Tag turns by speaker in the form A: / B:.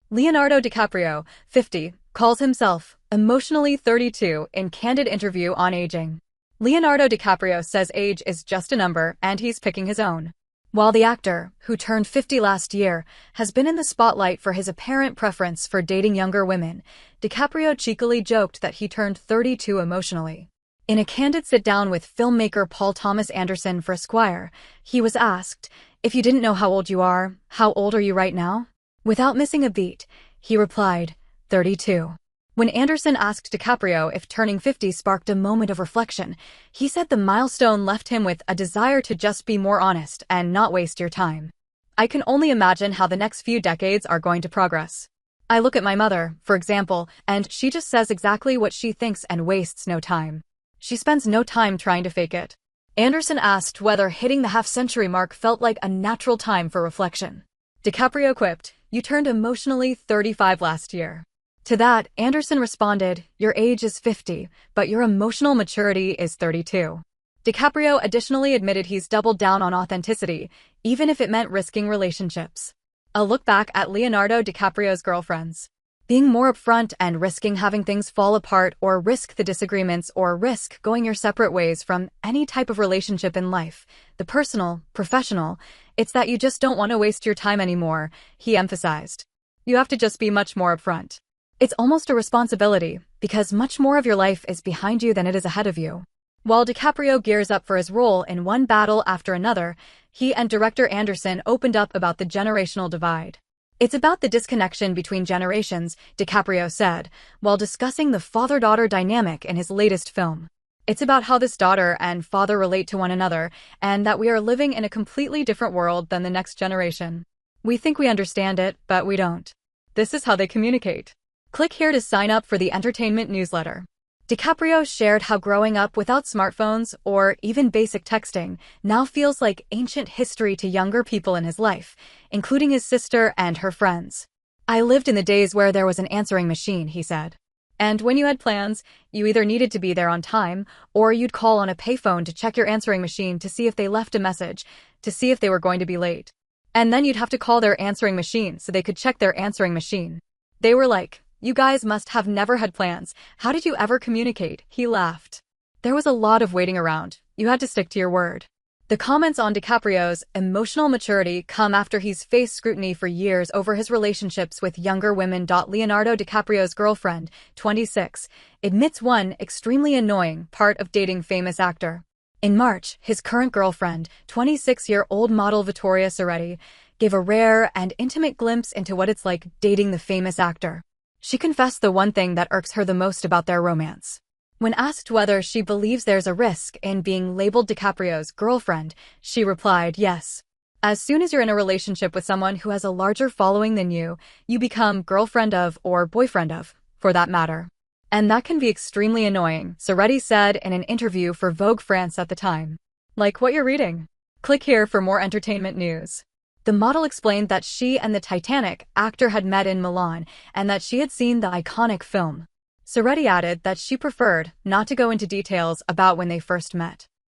A: Leonardo DiCaprio, 50, calls himself emotionally 32 in candid interview on aging. Leonardo DiCaprio says age is just a number and he's picking his own. While the actor, who turned 50 last year, has been in the spotlight for his apparent preference for dating younger women, DiCaprio cheekily joked that he turned 32 emotionally. In a candid sit-down with filmmaker Paul Thomas Anderson for Esquire, he was asked, "If you didn't know how old you are, how old are you right now?" Without missing a beat, he replied, 32. When Anderson asked DiCaprio if turning 50 sparked a moment of reflection, he said the milestone left him with a desire to just be more honest and not waste your time. "I can only imagine how the next few decades are going to progress. I look at my mother, for example, and she just says exactly what she thinks and wastes no time. She spends no time trying to fake it." Anderson asked whether hitting the half-century mark felt like a natural time for reflection. DiCaprio quipped, "You turned emotionally 35 last year." To that, Anderson responded, "Your age is 50, but your emotional maturity is 32. DiCaprio additionally admitted he's doubled down on authenticity, even if it meant risking relationships. A look back at Leonardo DiCaprio's girlfriends. Being more upfront and risking having things fall apart or risk the disagreements or risk going your separate ways from any type of relationship in life, the personal, professional, it's that you just don't want to waste your time anymore," he emphasized. "You have to just be much more upfront. It's almost a responsibility, because much more of your life is behind you than it is ahead of you." While DiCaprio gears up for his role in one battle after another, he and director Anderson opened up about the generational divide. "It's about the disconnection between generations," DiCaprio said, while discussing the father-daughter dynamic in his latest film. "It's about how this daughter and father relate to one another, and that we are living in a completely different world than the next generation. We think we understand it, but we don't. This is how they communicate. Click here to sign up for the entertainment newsletter." DiCaprio shared how growing up without smartphones or even basic texting now feels like ancient history to younger people in his life, including his sister and her friends. "I lived in the days where there was an answering machine," he said. "And when you had plans, you either needed to be there on time, or you'd call on a payphone to check your answering machine to see if they left a message, to see if they were going to be late. And then you'd have to call their answering machine so they could check their answering machine. They were like, 'You guys must have never had plans. How did you ever communicate?'" He laughed. "There was a lot of waiting around. You had to stick to your word." The comments on DiCaprio's emotional maturity come after he's faced scrutiny for years over his relationships with younger women. Leonardo DiCaprio's girlfriend, 26, admits one extremely annoying part of dating famous actor. In March, his current girlfriend, 26-year-old model Vittoria Soretti, gave a rare and intimate glimpse into what it's like dating the famous actor. She confessed the one thing that irks her the most about their romance. When asked whether she believes there's a risk in being labeled DiCaprio's girlfriend, she replied, "Yes. As soon as you're in a relationship with someone who has a larger following than you become girlfriend of or boyfriend of, for that matter. And that can be extremely annoying," Soretti said in an interview for Vogue France at the time. Like what you're reading? Click here for more entertainment news. The model explained that she and the Titanic actor had met in Milan and that she had seen the iconic film. Soretti added that she preferred not to go into details about when they first met.